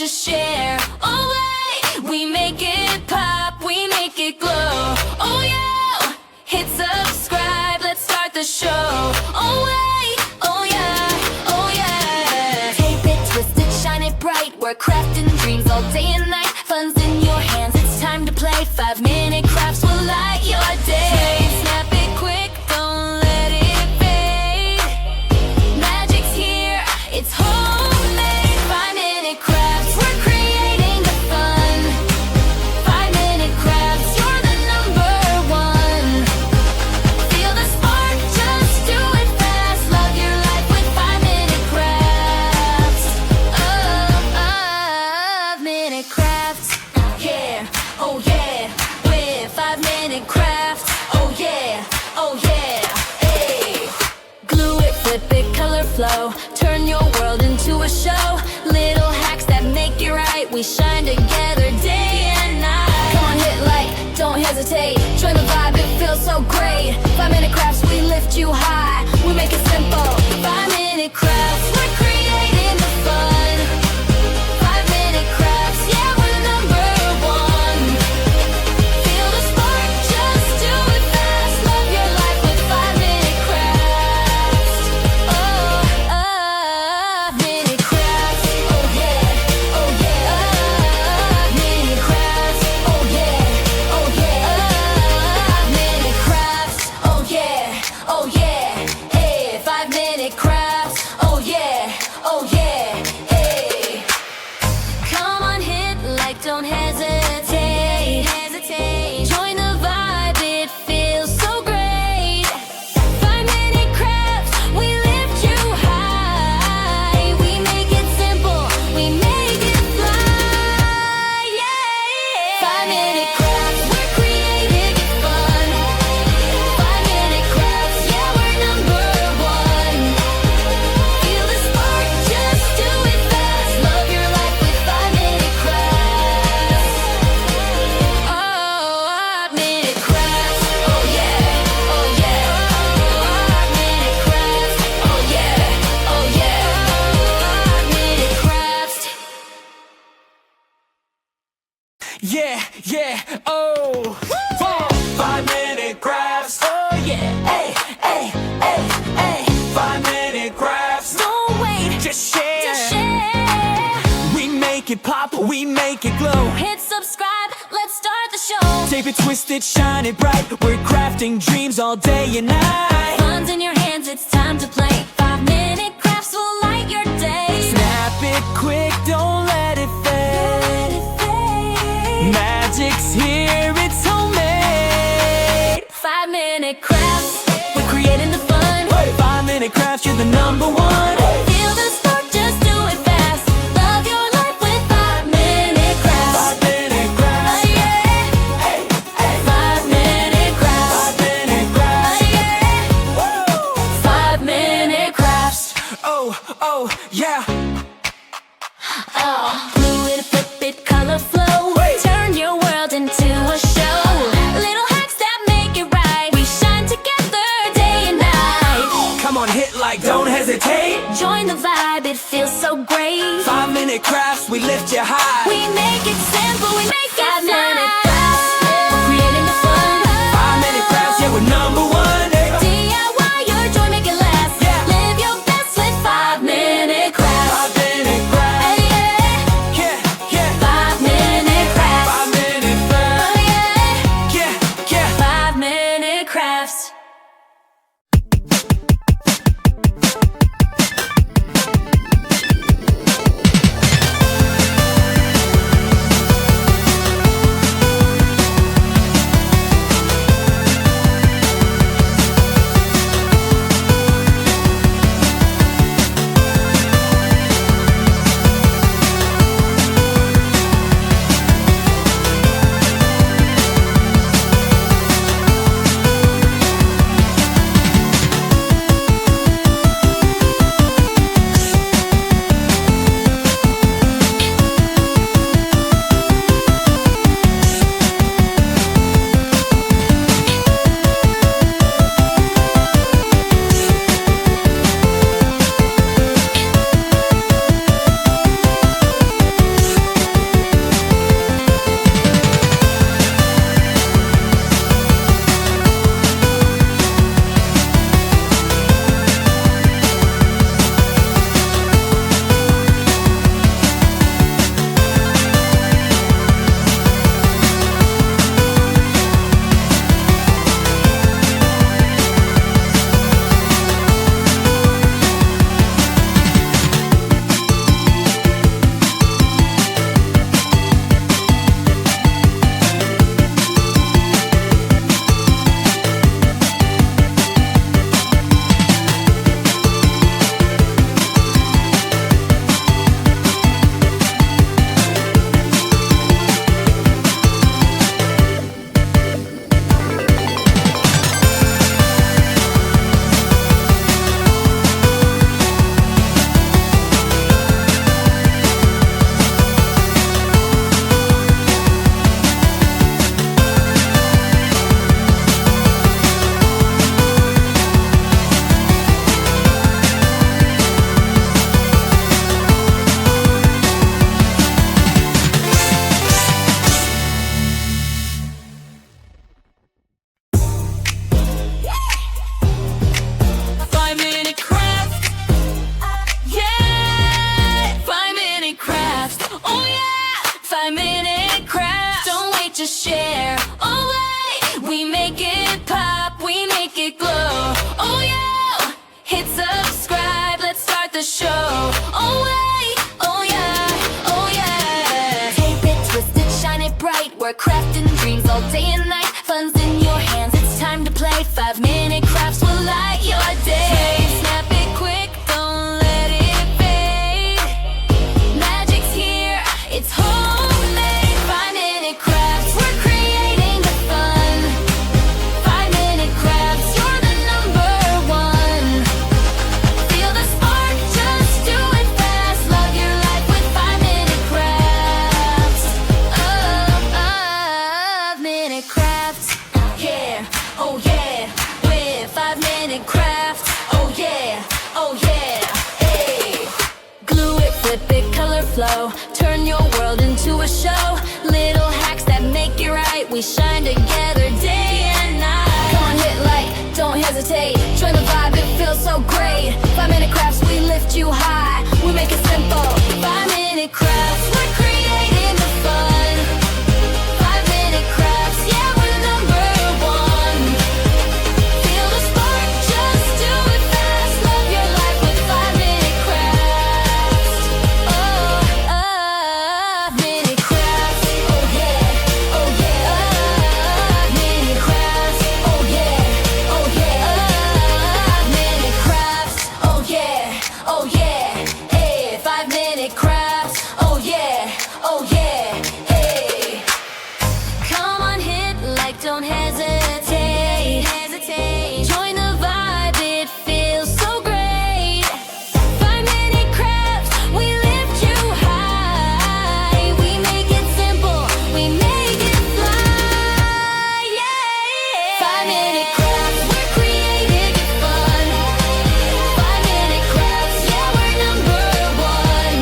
just share. Oh wait, we make it pop, we make it glow. Oh yeah, hit subscribe, let's start the show. Oh wait, oh yeah, oh yeah. Tape it, twist it, shine it bright. We're crafting dreams all day and night. Fun's in your hands, it's time to play. 5-minute crafts will light your day. Snap it quick, don't let it fade. Magic's here, it's homemade. 5-minute crafts, we're creating the fun. 5-minute crafts, you're the #1. Feel the spark, just do it fast. Love your life with 5-minute crafts. 5-minute crafts, yeah, oh yeah. With 5-minute crafts, oh yeah, oh yeah, hey. Glue it, flip it, color flow. Turn your world into a show. Little hacks that make it right. We shine together day and night. Come on, hit like, don't hesitate. Join the vibe, it feels so great. 5-minute crafts, we lift you high. We make it simple. 5-minute crafts, we're creating the fun. 5-minute crafts, yeah, we're #1. Feel the spark, just do it fast. Love your life with 5-minute crafts. 5-minute crafts, oh yeah, oh yeah. 5-minute crafts, oh yeah, oh yeah. 5-minute crafts, oh yeah, oh yeah. Hey, 5-minute crafts, oh yeah, oh yeah. Hey, come on, hit like, don't hesitate. Join the vibe, it feels so great. 5-minute crafts, we lift you high. We make it simple, we make it fly, yeah. 5-minute crafts, we're creating it fun. 5-minute crafts, yeah, we're #1. Feel the spark, just do it fast. Love your life with 5-minute crafts. 5-minute crafts, oh yeah, oh yeah. 5-minute crafts, oh yeah, oh yeah. 5-minute crafts. Yeah, yeah, oh. 5-minute crafts, oh yeah. Hey, hey, hey, hey. 5-minute crafts, Don't wait, just share. just share. We make it pop, we make it glow. Hit subscribe, let's start the show. Tape it, twist it, shine it bright. We're crafting dreams all day and night. Fun's in your hands, it's time to play. 5-minute crafts will light your day. Snap it quick, don't let it fade. Magic's here, it's homemade. 5-minute crafts, we're creating the fun. 5-minute crafts, you're the #1. Feel the spark, just do it fast. Love your life with 5-minute crafts. 5-minute Oh crafts, yeah, hey, hey. 5-minute crafts. 5-minute Oh crafts, yeah, 5-minute crafts. oh, oh, yeah. Glue it, flip it, color flow. Turn your world into a show. Little hacks that make it right. We shine together day and night. Come on, hit like, don't hesitate. Join the vibe, it feels so great. 5-minute crafts, we lift you high. We make it simple, we make it 5-minute crafts. We're creating the fun. 5-minute crafts, yeah, we're #1. DIY your joy, make it last. Yeah. Live your best with 5-minute crafts. 5-minute crafts, Hey, yeah. yeah, yeah. 5-minute crafts. 5-minute Oh crafts, yeah, yeah, yeah. 5-minute crafts. wait to share. Oh wait, we make it pop, we make it glow. Oh yeah, hit subscribe, let's start the show. Oh wait, oh yeah, oh yeah. Tape it, twist it, shine it bright. We're crafting dreams all day and night. Fun's in your hands, it's time to play. 5-minute crafts will light your day. Snap it quick, don't let it fade. Magic's here, it's homemade. 5-minute crafts, we're creating the fun. 5-minute crafts, you're the #1. Feel the spark, just do it fast. Love your life with 5-minute crafts. 5-minute crafts, yeah, oh yeah. With 5-minute crafts, oh yeah, oh yeah, hey. Glue it, flip it, color flow. Turn your world into a show. Little hacks that make it right. We shine together day and night. Come on, hit like, don't hesitate. Join the vibe, it feels so great. 5-minute crafts, we lift you high. We make it simple. 5-minute crafts, we're creating the fun. 5-minute crafts, yeah, we're #1. Feel the spark, just do it fast. Love your life with 5-minute crafts. 5-minute crafts, oh yeah, oh yeah. 5-minute crafts, oh yeah, oh yeah. 5-minute crafts, oh yeah, oh yeah. Hey, 5-minute crafts, oh yeah, oh yeah. Hey, come on, hit like, don't hesitate. Join the vibe, it feels so great. 5-minute crafts, we lift you high. We make it simple, we make it fly, yeah. 5-minute crafts, we're creating it fun. 5-minute crafts, yeah, we're #1.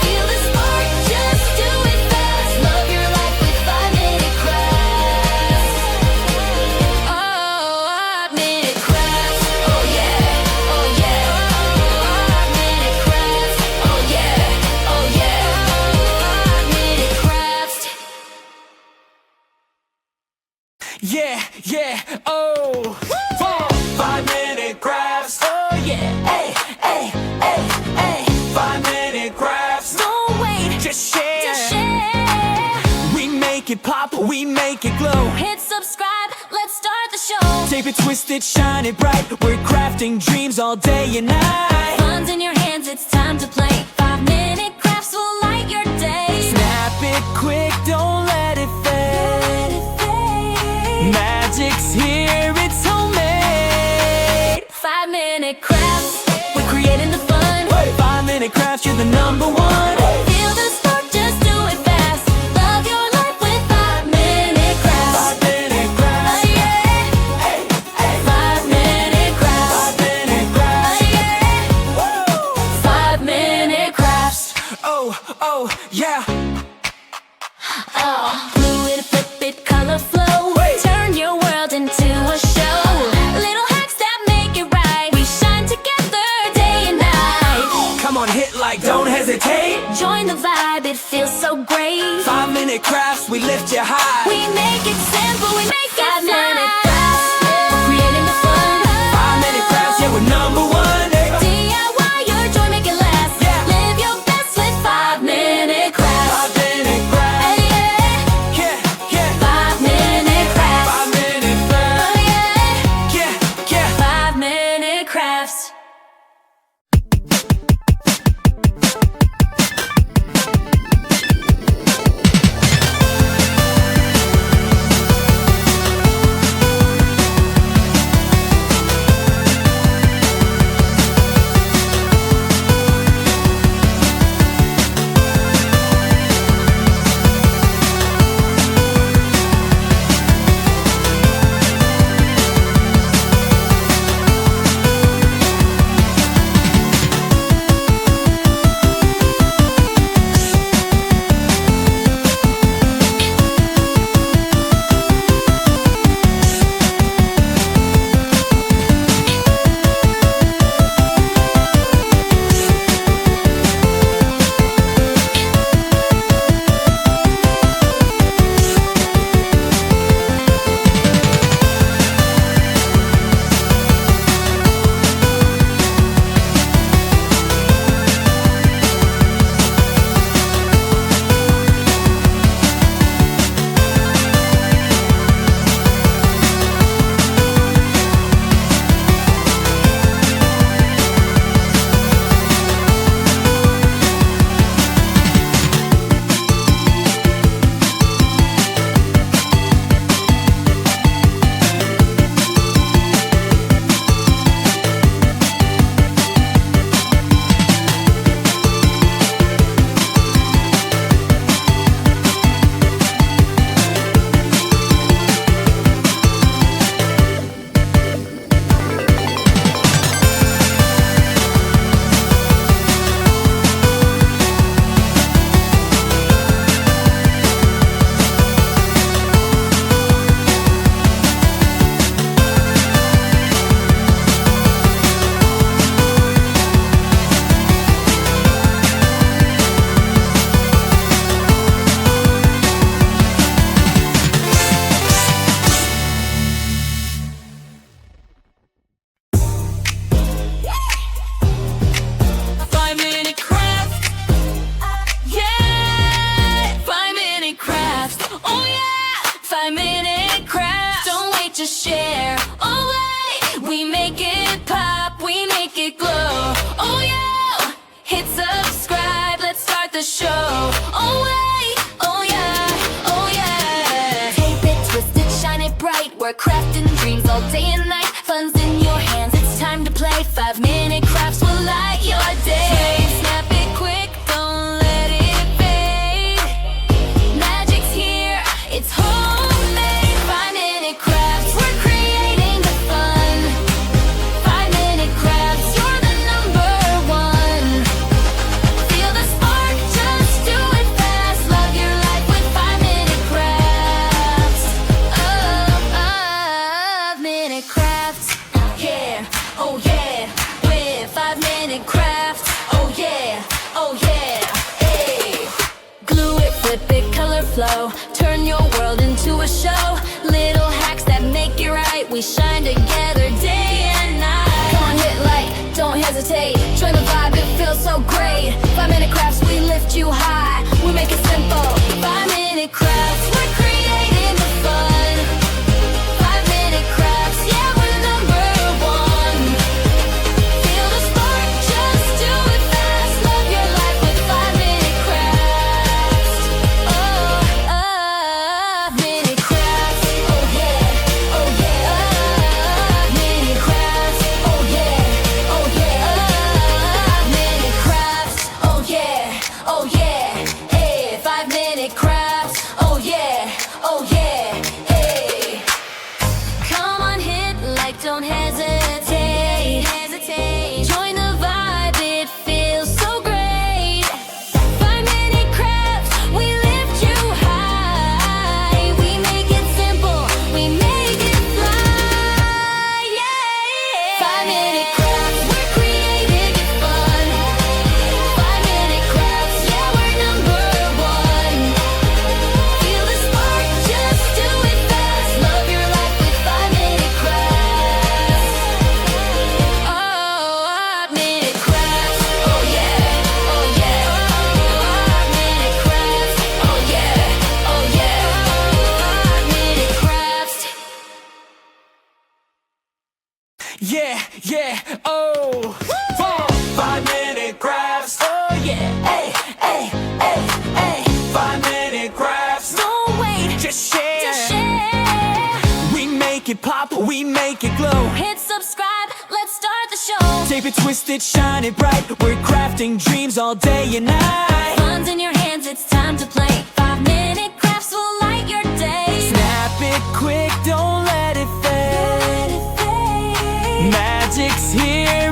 Feel the spark, just do it fast. Love your life with 5-minute crafts. 5-minute crafts, oh yeah, oh yeah. 5-minute crafts, oh yeah, oh yeah. 5-minute crafts. Yeah, yeah, oh. 5-minute crafts, oh yeah. Hey, hey, hey, hey. 5-minute crafts, Don't wait, just share. just share. We make it pop, we make it glow. Hit subscribe, let's start the show. Tape it, twist it, shine it bright. We're crafting dreams all day and night. Fun's in your hands, it's time to play. 5-minute crafts will light your day. Snap it quick, don't let it fade. Magic's here, it's homemade. 5-minute crafts, we're creating the fun. 5-minute crafts, you're the #1. Feel the spark, just do it fast. Love your life with 5-minute crafts. 5-minute Oh crafts, yeah, 5-minute crafts. 5-minute Oh crafts. yeah, 5-minute crafts. Oh, oh, yeah. Glue it, flip it, color flow. Turn your world into a show. Little hacks that make it right. We shine together day and night. Come on, hit like, don't hesitate. Join the vibe, it feels so great. 5-minute crafts, we lift you high. We make it simple, we make it 5-minute crafts. We're creating the fun. 5-minute crafts, yeah, we're #1. DIY your joy, make it last. Yeah. Live your best with 5-minute crafts. 5-minute crafts, Hey, yeah. yeah, yeah. 5-minute crafts. 5-minute Oh crafts, yeah, yeah, yeah. 5-minute crafts. to share. Oh wait, we make it pop, we make it glow. Oh yeah, hit subscribe, let's start the show. Oh wait, oh yeah, oh yeah. Tape it, twist it, shine it bright. We're crafting dreams all day and night. Fun's in your hands, it's time to play. 5-minute crafts will light your day. Snap it quick, don't let it fade. Magic's here, it's homemade. 5-minute crafts, we're creating the fun. 5-minute crafts, you're the #1. Feel the spark, just do it fast. Love your life with 5-minute crafts. Oh, 5-minute crafts. Yeah, oh yeah, with 5-minute crafts. Oh yeah, oh yeah, hey. Glue it, flip it, color flow. Turn your world into a show. Little hacks that make it right. We shine together day and night. Come on, hit like, don't hesitate. Join the vibe, it feels so great. 5-minute crafts, we lift you high. We make it simple. 5-minute crafts, we're creating the fun. 5-minute crafts, yeah, we're #1. Feel the spark, just do it fast. Love your life with 5-minute crafts. Oh, 5-minute crafts. Oh yeah, oh yeah. 5-minute crafts. Oh yeah, oh yeah. 5-minute crafts. Oh yeah, oh yeah. Hey, 5-minute crafts. Oh yeah, oh yeah. Hey. Come on, hit like, don't hesitate. Join the vibe, it feels so great. 5-minute crafts, we lift you high. We make it simple, we make it fly. Yeah. 5-minute crafts, we're creating it fun. 5-minute crafts, yeah, we're #1. Feel the spark, just do it fast. Love your life with 5-minute crafts. Oh, 5-minute crafts. Oh yeah, oh yeah. 5-minute crafts. Oh yeah, oh yeah. 5-minute crafts. Yeah, yeah, oh. 5-minute crafts. Oh yeah, hey, hey, hey, hey. 5-minute crafts. Don't wait, Just share. just share. We make it pop, we make it glow. Hit subscribe, let's start the show. Tape it, twist it, shine it bright. We're crafting dreams all day and night. Fun's in your hands, it's time to play. 5-minute crafts will light your day. Snap it quick, don't let it fade. Magic's here,